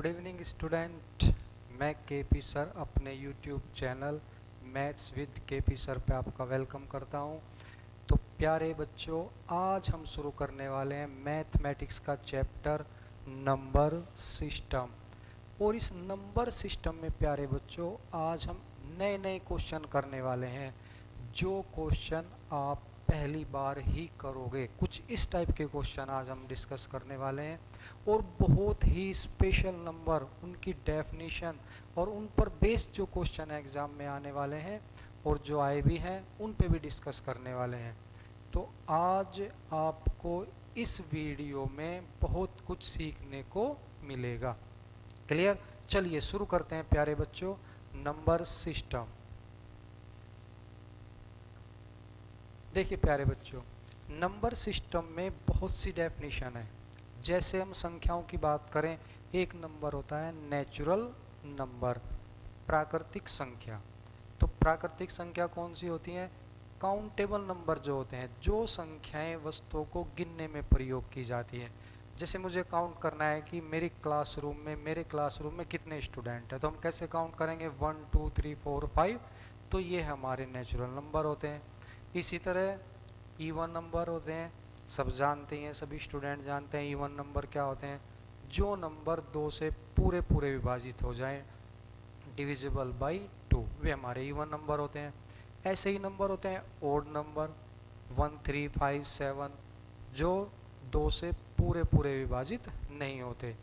Good evening student. मैं KP sir अपने YouTube channel maths with KP sir पे आपका वेलकम करता हूं। तो प्यारे बच्चों, आज हम शुरू करने वाले हैं मैथमेटिक्स का चैप्टर नंबर सिस्टम। और इस नंबर सिस्टम में प्यारे बच्चों आज हम नए नए क्वेश्चन करने वाले हैं, जो क्वेश्चन आप पहली बार ही करोगे। कुछ इस टाइप के क्वेश्चन आज हम डिस्कस करने वाले हैं और बहुत ही स्पेशल नंबर, उनकी डेफिनेशन और उन पर बेस्ड जो क्वेश्चन एग्ज़ाम में आने वाले हैं और जो आए भी हैं उन पे भी डिस्कस करने वाले हैं। तो आज आपको इस वीडियो में बहुत कुछ सीखने को मिलेगा। क्लियर? चलिए शुरू करते हैं प्यारे बच्चों। Number system. देखिए प्यारे बच्चों, नंबर सिस्टम में बहुत सी डेफिनेशन है। जैसे हम संख्याओं की बात करें, एक नंबर होता है नेचुरल नंबर, प्राकृतिक संख्या। तो प्राकृतिक संख्या कौन सी होती हैं? काउंटेबल नंबर जो होते हैं, जो संख्याएं वस्तुओं को गिनने में प्रयोग की जाती है। जैसे मुझे काउंट करना है कि मेरे क्लासरूम में कितने स्टूडेंट हैं, तो हम कैसे काउंट करेंगे? 1 2 3 4 5। तो ये हमारे नेचुरल नंबर होते हैं। इसी तरह इवन नंबर होते हैं। सब जानते हैं, सभी स्टूडेंट जानते हैं इवन नंबर क्या होते हैं। जो नंबर 2 से पूरे पूरे विभाजित हो जाए, डिविजिबल बाई 2, वे हमारे इवन नंबर होते हैं। ऐसे ही नंबर होते हैं ओड नंबर 1 3 5 7, जो 2 से पूरे पूरे विभाजित नहीं होते,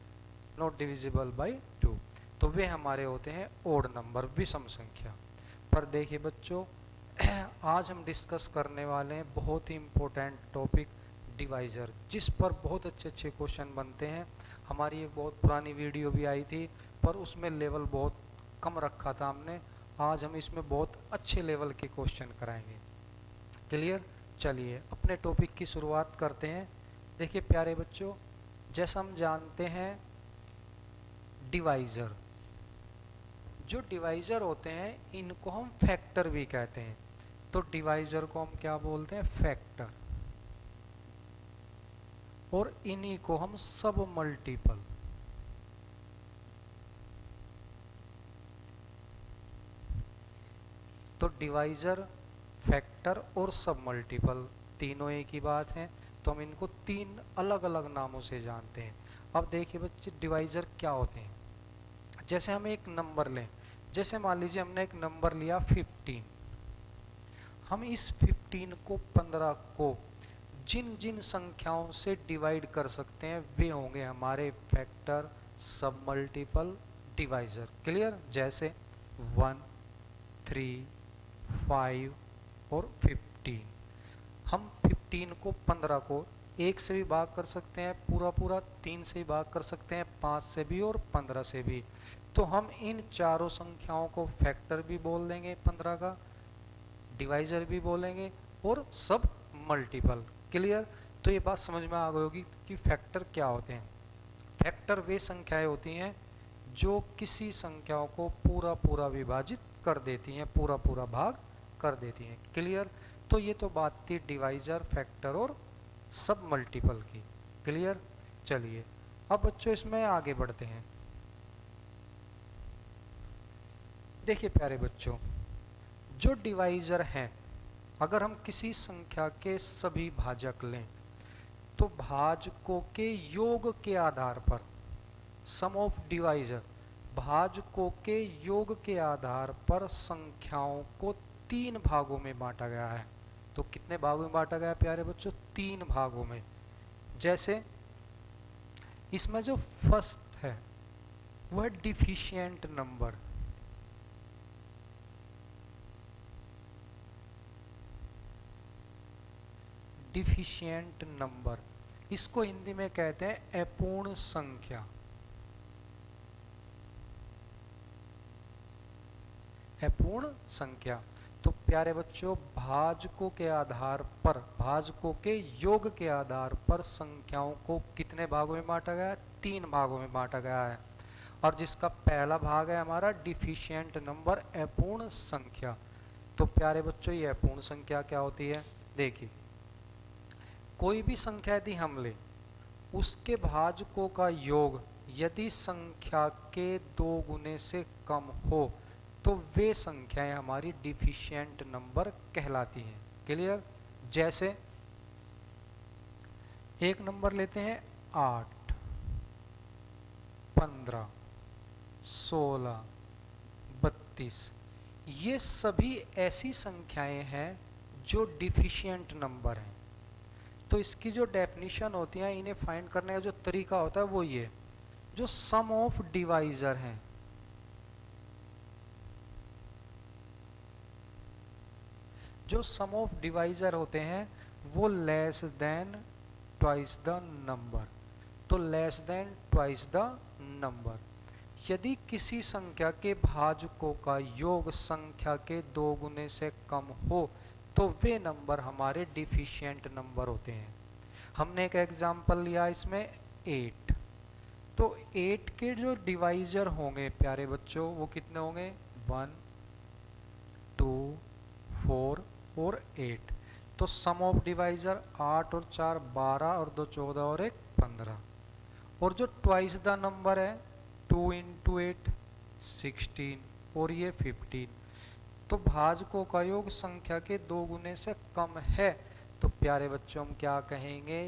नॉट डिविजिबल बाई 2, तो वे हमारे होते हैं ओड नंबर, विषम संख्या। पर देखिए बच्चों, आज हम डिस्कस करने वाले हैं बहुत ही इम्पोर्टेंट टॉपिक, डिवाइज़र, जिस पर बहुत अच्छे अच्छे क्वेश्चन बनते हैं। हमारी एक बहुत पुरानी वीडियो भी आई थी, पर उसमें लेवल बहुत कम रखा था हमने। आज हम इसमें बहुत अच्छे लेवल के क्वेश्चन कराएंगे। क्लियर? चलिए अपने टॉपिक की शुरुआत करते हैं। देखिए प्यारे बच्चों, जैसा हम जानते हैं डिवाइज़र, जो डिवाइज़र होते हैं इनको हम फैक्टर भी कहते हैं। तो डिवाइज़र को हम क्या बोलते हैं? फैक्टर। और इन्हीं को हम सब मल्टीपल। तो डिवाइज़र, फैक्टर और सब मल्टीपल तीनों एक ही बात है, तो हम इनको तीन अलग अलग नामों से जानते हैं। अब देखिए बच्चे, डिवाइज़र क्या होते हैं। जैसे हम एक नंबर लें, जैसे मान लीजिए हमने एक नंबर लिया 15। हम इस 15 को 15 को जिन जिन संख्याओं से डिवाइड कर सकते हैं वे होंगे हमारे फैक्टर, सब मल्टीपल, डिवाइज़र। क्लियर? जैसे 1 3 5 और 15। हम 15 को 15 को 1 से भी भाग कर सकते हैं पूरा पूरा, 3 से भी भाग कर सकते हैं, 5 से भी और 15 से भी। तो हम इन चारों संख्याओं को फैक्टर भी बोल देंगे 15 का, डिवाइज़र भी बोलेंगे और सब मल्टीपल। क्लियर? तो ये बात समझ में आ गई होगी कि फैक्टर क्या होते हैं। फैक्टर वे संख्याएं होती हैं जो किसी संख्याओं को पूरा पूरा विभाजित कर देती हैं, पूरा पूरा भाग कर देती हैं। क्लियर? तो ये तो बात थी डिवाइज़र, फैक्टर और सब मल्टीपल की। क्लियर? चलिए अब बच्चों इसमें आगे बढ़ते हैं। देखिए प्यारे बच्चों, जो डिवाइज़र हैं, अगर हम किसी संख्या के सभी भाजक लें तो भाजकों के योग के आधार पर, सम ऑफ डिवाइज़र, भाजकों के योग के आधार पर संख्याओं को 3 भागों में बांटा गया है। तो कितने भागों में बांटा गया प्यारे बच्चों? 3 भागों में। जैसे इसमें जो फर्स्ट है वह डिफिशिएंट नंबर, डिफिशिएंट नंबर, इसको हिंदी में कहते हैं अपूर्ण संख्या। अपूर्ण संख्या। तो प्यारे बच्चों, भाजकों के आधार पर, भाजकों के योग के आधार पर संख्याओं को कितने भागों में बांटा गया है? 3 भागों में बांटा गया है। और जिसका पहला भाग है हमारा डिफिशिएंट नंबर, अपूर्ण संख्या। तो प्यारे बच्चों, ये अपूर्ण संख्या क्या होती है? देखिए, कोई भी संख्या यदि हम लें, उसके भाजकों का योग यदि संख्या के 2 गुने से कम हो तो वे संख्याएं हमारी डिफिशिएंट नंबर कहलाती हैं। क्लियर? जैसे एक नंबर लेते हैं 8, 15, 16, 32। ये सभी ऐसी संख्याएं हैं जो डिफिशिएंट नंबर हैं। तो इसकी जो डेफिनेशन होती है, इन्हें फाइंड करने का जो तरीका होता है वो ये, जो सम ऑफ डिवाइजर हैं, जो सम ऑफ डिवाइजर होते हैं वो less than twice the number. तो less than twice the number. यदि किसी संख्या के भाजकों का योग संख्या के 2 गुने से कम हो तो वे नंबर हमारे डिफिशिएंट नंबर होते हैं। हमने एक एग्जाम्पल लिया इसमें 8। तो 8 के जो डिवाइजर होंगे प्यारे बच्चों वो कितने होंगे? 1, 2, 4 और 8। तो सम ऑफ डिवाइजर 8 और 4 12 और 2 14 और 1 15। और जो ट्वाइस द नंबर है 2 इंटू 8 16 और ये 15। तो भाजकों का योग संख्या के 2 गुने से कम है तो प्यारे बच्चों हम क्या कहेंगे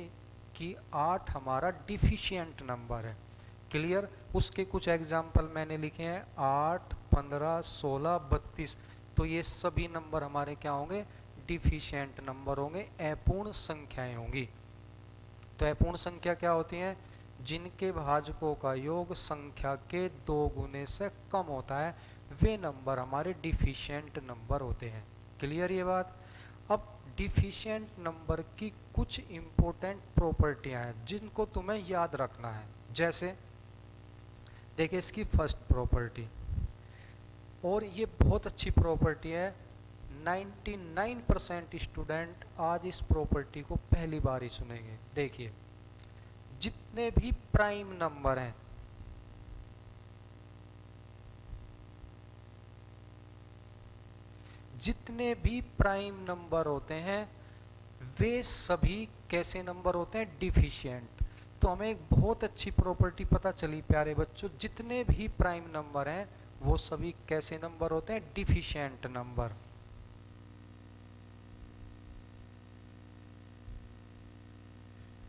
कि 8 हमारा डिफिशिएंट नंबर है। क्लियर? उसके कुछ एग्जाम्पल मैंने लिखे हैं 8, 15, 16, 32। तो ये सभी नंबर हमारे क्या होंगे? डिफिशिएंट नंबर होंगे, अपूर्ण संख्याएं होंगी। तो अपूर्ण संख्या क्या होती हैं? जिनके भाजकों का योग संख्या के 2 गुने से कम होता है, वे नंबर हमारे डिफिशिएंट नंबर होते हैं। क्लियर ये बात? अब डिफिशिएंट नंबर की कुछ इंपॉर्टेंट प्रॉपर्टियां हैं जिनको तुम्हें याद रखना है। जैसे देखिए इसकी फर्स्ट प्रॉपर्टी, और ये बहुत अच्छी प्रॉपर्टी है, 99% स्टूडेंट आज इस प्रॉपर्टी को पहली बार ही सुनेंगे। देखिए, जितने भी प्राइम नंबर हैं, जितने भी प्राइम नंबर होते हैं वे सभी कैसे नंबर होते हैं? डिफिशिएंट। तो हमें एक बहुत अच्छी प्रॉपर्टी पता चली प्यारे बच्चों, जितने भी प्राइम नंबर हैं वो सभी कैसे नंबर होते हैं? Deficient number.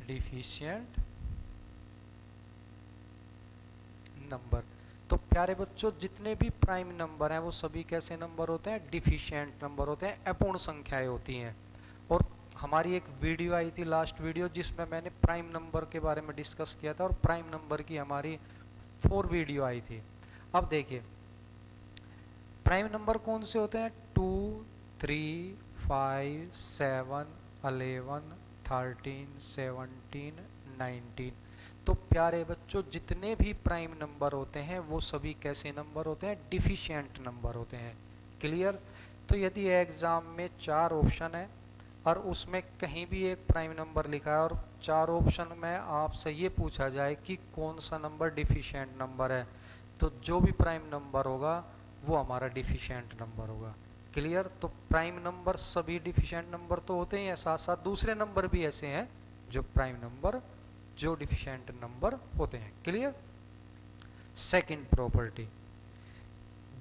Deficient number. तो प्यारे बच्चों जितने भी प्राइम नंबर हैं वो सभी कैसे नंबर होते हैं? डिफिशिएंट नंबर होते हैं, अपूर्ण संख्याएं होती हैं। और हमारी एक वीडियो आई थी, लास्ट वीडियो, जिसमें मैंने प्राइम नंबर के बारे में डिस्कस किया था, और प्राइम नंबर की हमारी 4 वीडियो आई थी। अब देखिए प्राइम नंबर कौन से होते हैं? 2, 3, 5, 7, 11, 13, 17, 19। तो प्यारे बच्चों जितने भी प्राइम नंबर होते हैं वो सभी कैसे नंबर होते हैं? डिफिशिएंट नंबर होते हैं। क्लियर? तो यदि एग्जाम में 4 ऑप्शन है और उसमें कहीं भी एक प्राइम नंबर लिखा है और 4 ऑप्शन में आपसे ये पूछा जाए कि कौन सा नंबर डिफिशिएंट नंबर है, तो जो भी प्राइम नंबर होगा वो हमारा डिफिशिएंट नंबर होगा। क्लियर? तो प्राइम नंबर सभी डिफिशिएंट नंबर तो होते ही हैं, साथ साथ दूसरे नंबर भी ऐसे हैं जो प्राइम नंबर, जो डिफिशिएंट नंबर होते हैं। क्लियर? सेकंड प्रॉपर्टी,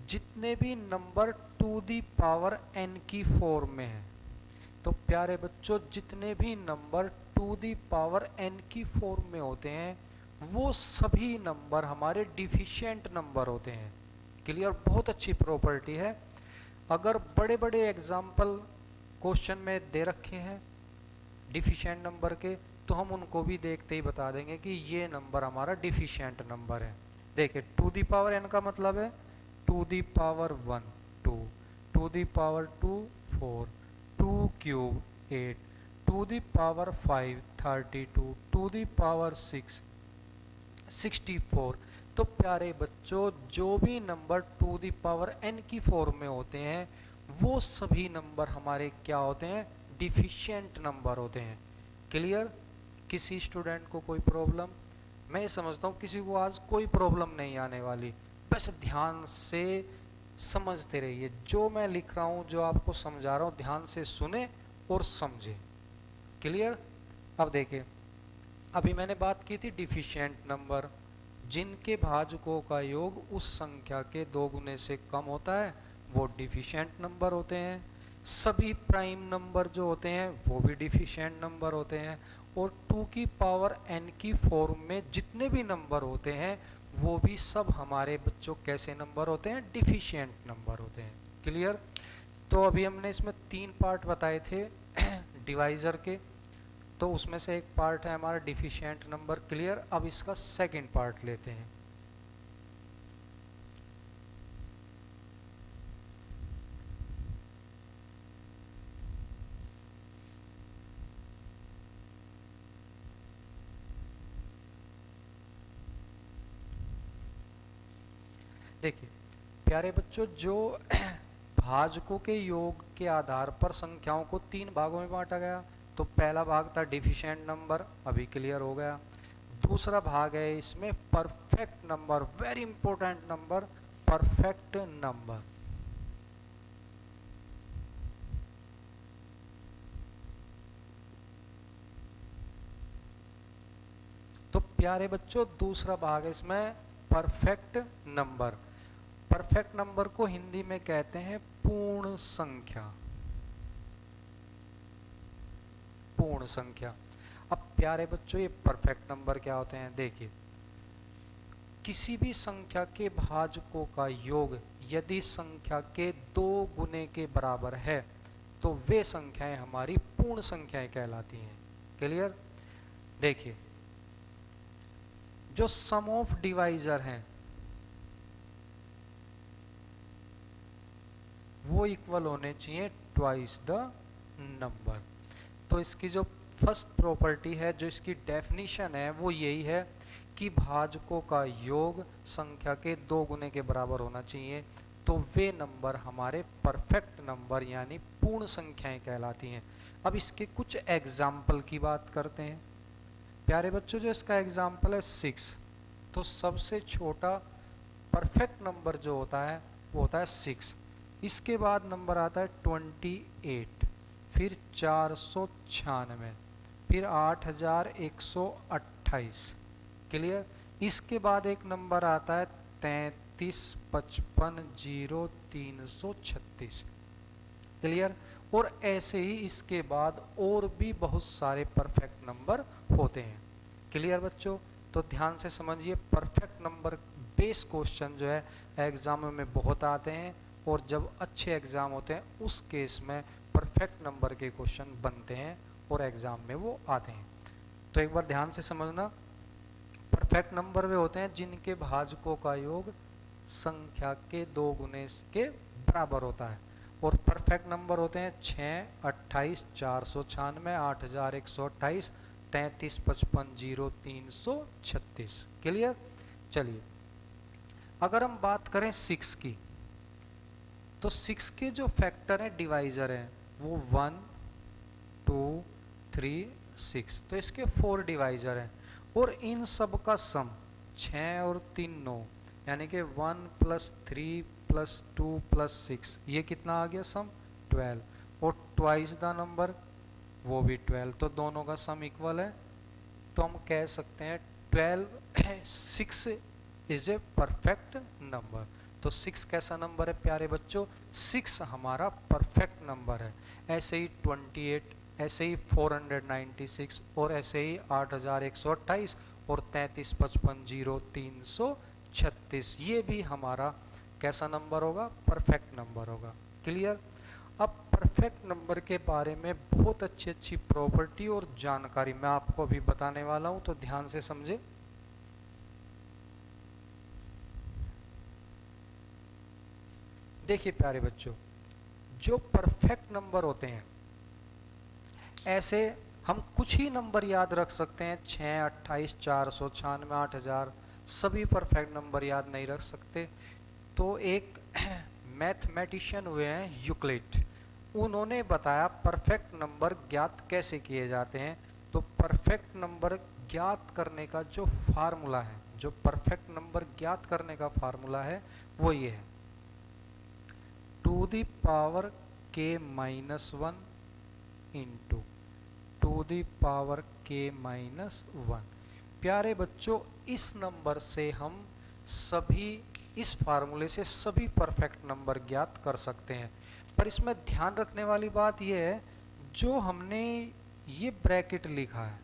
जितने भी number to the power n की फॉर्म में है, तो प्यारे बच्चों जितने भी number to the power n की फॉर्म में होते हैं वो सभी नंबर हमारे डिफिशिएंट नंबर होते हैं। क्लियर? बहुत अच्छी प्रॉपर्टी है। अगर बड़े बड़े एग्जाम्पल क्वेश्चन में दे रखे हैं डिफिशिएंट नंबर के, तो हम उनको भी देखते ही बता देंगे कि ये नंबर हमारा डिफिशिएंट नंबर है। देखिए टू दी पावर n का मतलब है to the power 1 2, to the power 2 4, 2 cube 8, to the power 5 32, to the power 6 64। तो प्यारे बच्चों जो भी number to the power n की फॉर्म में होते हैं वो सभी नंबर हमारे क्या होते हैं? डिफिशिएंट नंबर होते हैं। क्लियर? किसी स्टूडेंट को कोई प्रॉब्लम? मैं समझता हूँ किसी को आज कोई प्रॉब्लम नहीं आने वाली, बस ध्यान से समझते रहिए। जो मैं लिख रहा हूँ, जो आपको समझा रहा हूँ, ध्यान से सुने और समझे। क्लियर? अब देखिए, अभी मैंने बात की थी डिफिशिएंट नंबर, जिनके भाजकों का योग उस संख्या के 2 गुने से कम होता है वो डिफिशिएंट नंबर होते हैं। सभी प्राइम नंबर जो होते हैं वो भी डिफिशिएंट नंबर होते हैं। और 2 की पावर n की फॉर्म में जितने भी नंबर होते हैं वो भी सब हमारे बच्चों कैसे नंबर होते हैं, डिफिशिएंट नंबर होते हैं। क्लियर। तो अभी हमने इसमें 3 पार्ट बताए थे डिवाइज़र के, तो उसमें से एक पार्ट है हमारा डिफिशिएंट नंबर। क्लियर। अब इसका सेकंड पार्ट लेते हैं। देखिए प्यारे बच्चों, जो भाजकों के योग के आधार पर संख्याओं को 3 भागों में बांटा गया, तो पहला भाग था डिफिशिएंट नंबर, अभी क्लियर हो गया। दूसरा भाग है इसमें perfect number, very important number, perfect number. तो प्यारे बच्चों दूसरा भाग है इसमें परफेक्ट नंबर। परफेक्ट नंबर को हिंदी में कहते हैं पूर्ण संख्या। पूर्ण संख्या। अब प्यारे बच्चों ये परफेक्ट नंबर क्या होते हैं, देखिए किसी भी संख्या के भाजकों का योग यदि संख्या के 2 गुने के बराबर है तो वे संख्याएं हमारी पूर्ण संख्याएं कहलाती हैं। क्लियर। देखिए जो सम ऑफ डिवाइजर हैं वो इक्वल होने चाहिए ट्वाइस द नंबर। तो इसकी जो फर्स्ट प्रॉपर्टी है, जो इसकी डेफिनेशन है वो यही है कि भाजकों का योग संख्या के 2 गुने के बराबर होना चाहिए, तो वे नंबर हमारे परफेक्ट नंबर यानी पूर्ण संख्याएं कहलाती हैं। अब इसके कुछ एग्जाम्पल की बात करते हैं। प्यारे बच्चों जो इसका एग्जाम्पल है 6, तो सबसे छोटा परफेक्ट नंबर जो होता है वो होता है 6। इसके बाद नंबर आता है 28, फिर 496, फिर 8128। क्लियर। इसके बाद एक नंबर आता है 33550336। क्लियर। और ऐसे ही इसके बाद और भी बहुत सारे परफेक्ट नंबर होते हैं। क्लियर बच्चों। तो ध्यान से समझिए, परफेक्ट नंबर बेस क्वेश्चन जो है एग्जाम में बहुत आते हैं, और जब अच्छे एग्जाम होते हैं उस केस में परफेक्ट नंबर के क्वेश्चन बनते हैं और एग्जाम में वो आते हैं। तो एक बार ध्यान से समझना, परफेक्ट नंबर वे होते हैं जिनके भाजकों का योग संख्या के 2 गुने के बराबर होता है। और परफेक्ट नंबर होते हैं 6, 28, 496, 8128, 33550336। क्लियर। चलिए अगर हम बात करें 6 की, तो 6 के जो फैक्टर हैं डिवाइजर हैं वो 1, 2, 3, 6। तो इसके 4 डिवाइजर हैं और इन सब का सम 6 और 3 9, यानी कि 1 + 3 + 2 + 6, ये कितना आ गया सम 12। और ट्वाइस द नंबर वो भी 12, तो दोनों का सम इक्वल है। तो हम कह सकते हैं 6 इज ए परफेक्ट नंबर। तो 6 कैसा नंबर है प्यारे बच्चों, 6 हमारा परफेक्ट नंबर है। ऐसे ही 28, ऐसे ही 496, और ऐसे ही 8128 और 33550336, ये भी हमारा कैसा नंबर होगा, परफेक्ट नंबर होगा। क्लियर। अब परफेक्ट नंबर के बारे में बहुत अच्छी प्रॉपर्टी और जानकारी मैं आपको अभी बताने वाला हूं, तो ध्यान से समझे। देखिए प्यारे बच्चों, जो परफेक्ट नंबर होते हैं ऐसे हम कुछ ही नंबर याद रख सकते हैं, 6, 28, 496, 8000, सभी परफेक्ट नंबर याद नहीं रख सकते। तो एक मैथमेटिशियन हुए हैं यूक्लिड, उन्होंने बताया परफेक्ट नंबर ज्ञात कैसे किए जाते हैं। तो परफेक्ट नंबर ज्ञात करने का जो फार्मूला है, जो परफेक्ट नंबर ज्ञात करने का फार्मूला है वो ये है, to the power k-1 into to the power k-1। प्यारे बच्चों इस नंबर से हम सभी, इस फार्मूले से सभी परफेक्ट नंबर ज्ञात कर सकते हैं। पर इसमें ध्यान रखने वाली बात यह है, जो हमने ये ब्रैकेट लिखा है,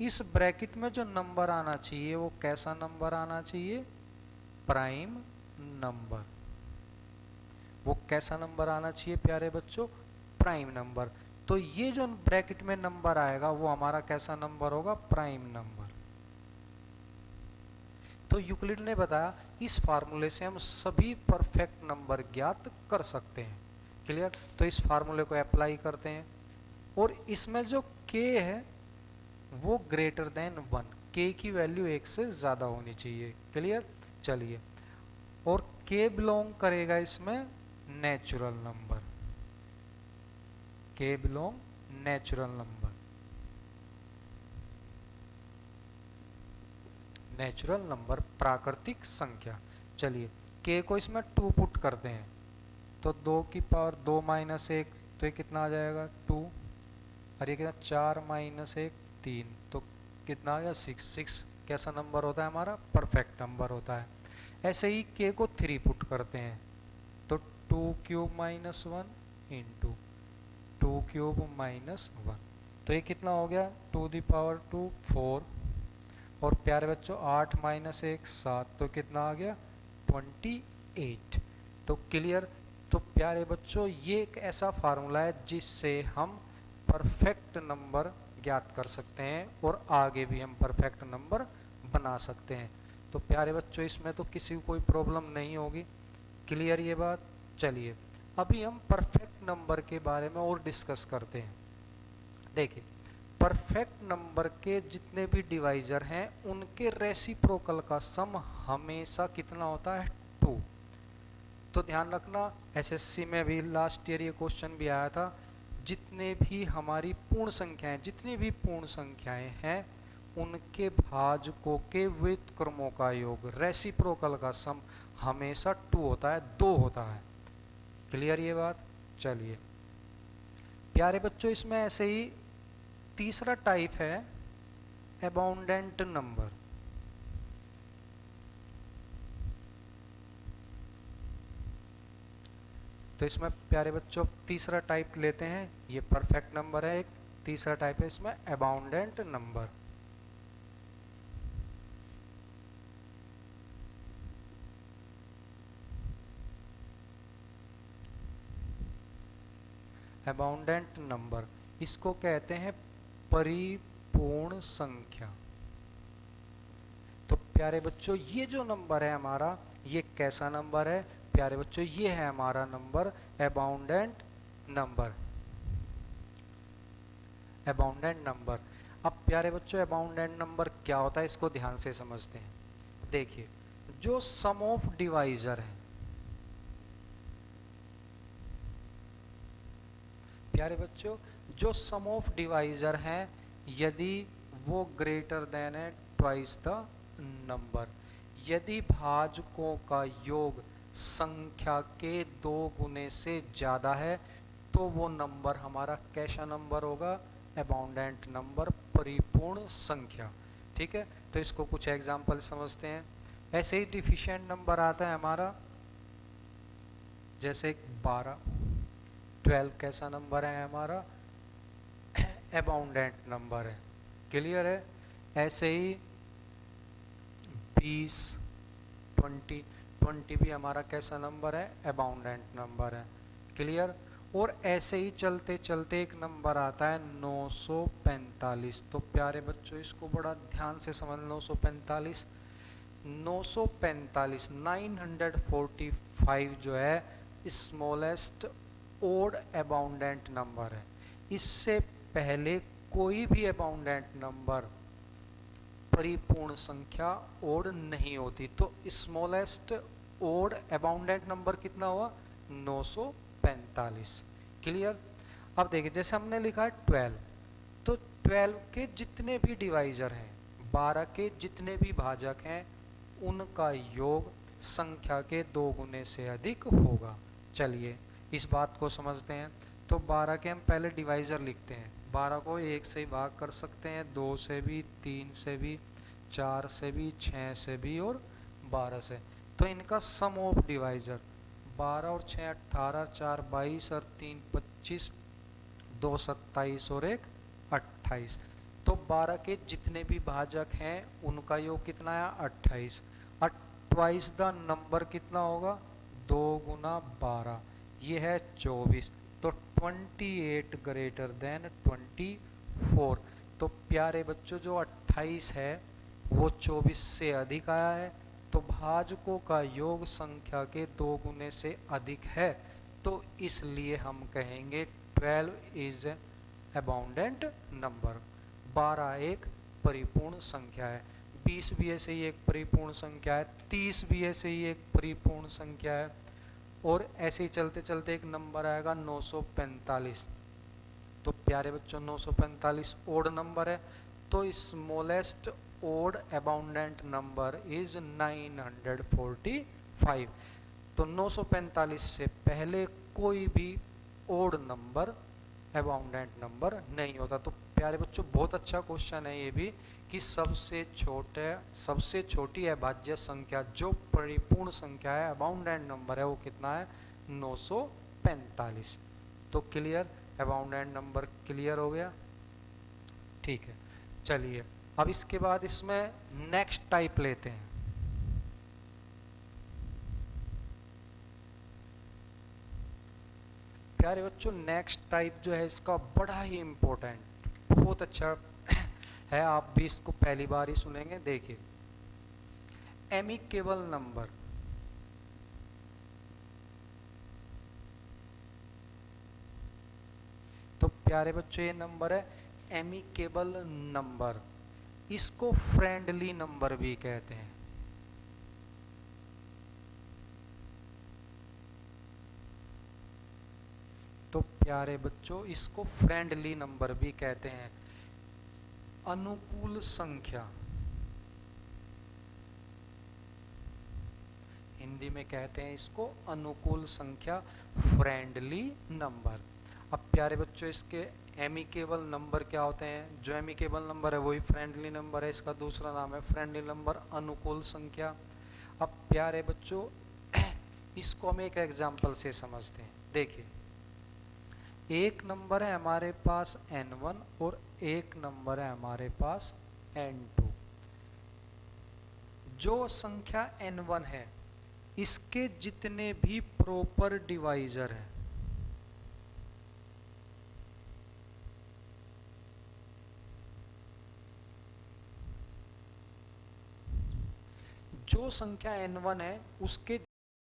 इस ब्रैकेट में जो नंबर आना चाहिए वो कैसा नंबर आना चाहिए? Prime number. वो कैसा नंबर आना चाहिए प्यारे बच्चों? Prime number. तो ये जो ब्रैकेट में नंबर आएगा वो हमारा कैसा नंबर होगा? Prime number. तो यूक्लिड ने बताया इस फार्मूले से हम सभी परफेक्ट नंबर ज्ञात कर सकते हैं। क्लियर? तो इस फार्मूले को अप्लाई करते हैं और इसमें जो k है वो ग्रेटर देन 1, k की वैल्यू 1 से ज़्यादा होनी चाहिए। क्लियर? चलिए, और k बिलोंग करेगा इसमें natural number, k belong natural number, natural number प्राकृतिक संख्या। चलिए k को इसमें 2 पुट करते हैं तो 2 की पावर 2 माइनस 1, तो ये कितना आ जाएगा? 2। और ये कितना? 4 माइनस 1 3, तो कितना आ गया? 6। 6 कैसा नंबर होता है हमारा? परफेक्ट नंबर होता है। ऐसे ही k को 3 पुट करते हैं तो 2 cube minus 1 into 2 cube minus 1, तो ये कितना हो गया? 2 दी पावर 2 4। और प्यारे बच्चों 8 माइनस 1 7, तो कितना आ गया? 28। तो क्लियर? तो प्यारे बच्चों ये एक ऐसा फार्मूला है जिससे हम परफेक्ट नंबर ज्ञात कर सकते हैं और आगे भी हम परफेक्ट नंबर बना सकते हैं। तो प्यारे बच्चों इसमें तो किसी को कोई प्रॉब्लम नहीं होगी। क्लियर ये बात? चलिए अभी हम परफेक्ट नंबर के बारे में और डिस्कस करते हैं। देखिए परफेक्ट नंबर के जितने भी डिवाइजर हैं उनके रेसिप्रोकल का सम हमेशा कितना होता है? 2। तो ध्यान रखना, एसएससी में भी लास्ट ईयर ये क्वेश्चन भी आया था, जितने भी हमारी पूर्ण संख्याएं, जितनी भी पूर्ण संख्याएं हैं उनके भाजकों के व्युत्क्रमों का योग, रेसिप्रोकल का सम हमेशा 2 होता है, 2 होता है। क्लियर ये बात? चलिए प्यारे बच्चों इसमें ऐसे ही तीसरा टाइप है अबाउंडेंट नंबर। तो इसमें प्यारे बच्चों तीसरा टाइप लेते हैं, ये परफेक्ट नंबर है। एक तीसरा टाइप है इसमें अबाउंडेंट नंबर। अबाउंडेंट नंबर इसको कहते हैं परिपूर्ण संख्या। तो प्यारे बच्चों ये जो नंबर है हमारा, ये कैसा नंबर है? प्यारे बच्चों ये है हमारा number abundant number, abundant number. अब प्यारे बच्चों अबाउंडेंट नंबर क्या होता है इसको ध्यान से समझते हैं। देखिए जो सम ऑफ डिवाइजर है, प्यारे बच्चों जो सम ऑफ डिवाइजर हैं यदि वो ग्रेटर देन है ट्वाइस द नंबर, यदि भाजकों का योग संख्या के 2 गुने से ज़्यादा है तो वो नंबर हमारा कैसा नंबर होगा? अबाउंडेंट नंबर, परिपूर्ण संख्या। ठीक है, तो इसको कुछ एग्जाम्पल समझते हैं। ऐसे ही डिफिशिएंट नंबर आता है हमारा, जैसे 12। 12 कैसा नंबर है हमारा? अबाउंडेंट नंबर है। क्लियर है? ऐसे ही 20 20 20 भी हमारा कैसा नंबर है? अबाउंडेंट नंबर है। क्लियर? और ऐसे ही चलते चलते एक नंबर आता है 945। तो प्यारे बच्चों इसको बड़ा ध्यान से समझ, 945 945 जो है स्मॉलेस्ट ओड अबाउंडेंट नंबर है। इससे पहले कोई भी अबाउंडेंट नंबर परिपूर्ण संख्या ओड नहीं होती। तो स्मॉलेस्ट ओड अबाउंडेंट नंबर कितना हुआ? 945। क्लियर? अब देखिए जैसे हमने लिखा है 12, तो 12 के जितने भी डिवाइजर हैं, 12 के जितने भी भाजक हैं उनका योग संख्या के 2 गुने से अधिक होगा। चलिए इस बात को समझते हैं। तो 12 के हम पहले डिवाइजर लिखते हैं। 12 को 1 से ही भाग कर सकते हैं, 2 से भी, 3 से भी, 4 से भी, 6 से भी और 12 से। तो इनका सम ऑफ डिवाइजर 12 और 6 18, 4 22 और 3 25, 2 27 और 1 28। तो 12 के जितने भी भाजक हैं उनका योग कितना है 28। 28 द नंबर कितना होगा 2 गुना 12, ये है 24। तो 28 ग्रेटर देन 24। तो प्यारे बच्चों जो 28 है वो 24 से अधिक आया है, तो भाजकों का योग संख्या के 2 गुने से अधिक है, तो इसलिए हम कहेंगे 12 इज अबाउंडेंट नंबर। 12 एक परिपूर्ण संख्या है, 20 भी ऐसे ही एक परिपूर्ण संख्या है, 30 भी ऐसे ही एक परिपूर्ण संख्या है, और ऐसे ही चलते चलते एक नंबर आएगा 945। तो प्यारे बच्चों 945 ओड नंबर है, तो smallest odd abundant number is 945। तो 945 से पहले कोई भी ओड नंबर अबाउंडेंट नंबर नहीं होता। तो प्यारे बच्चों बहुत अच्छा क्वेश्चन है ये भी, कि सबसे छोटी अभाज्य संख्या जो परिपूर्ण संख्या है अबाउंडेंट नंबर है वो कितना है 945। तो क्लियर, अबाउंडेंट नंबर क्लियर हो गया। ठीक है, चलिए अब इसके बाद इसमें नेक्स्ट टाइप लेते हैं। प्यारे बच्चों नेक्स्ट टाइप जो है इसका बड़ा ही इम्पोर्टेंट, बहुत अच्छा है, आप भी इसको पहली बार ही सुनेंगे। देखिए एमिकेबल नंबर, तो प्यारे बच्चों ये नंबर है एमिकेबल नंबर, इसको फ्रेंडली नंबर भी कहते हैं। तो प्यारे बच्चों इसको फ्रेंडली नंबर भी कहते हैं। अनुकूल संख्या, हिंदी में कहते हैं इसको अनुकूल संख्या, फ्रेंडली नंबर। अब प्यारे बच्चों इसके एमिकेबल नंबर क्या होते हैं, जो एमिकेबल नंबर है वही फ्रेंडली नंबर है, इसका दूसरा नाम है फ्रेंडली नंबर, अनुकूल संख्या। अब प्यारे बच्चों इसको हम एक एग्जाम्पल से समझते हैं। देखिए एक नंबर है हमारे पास n1 और एक नंबर है हमारे पास n2। जो संख्या n1 है इसके जितने भी प्रॉपर डिवाइजर हैं, जो संख्या n1 है उसके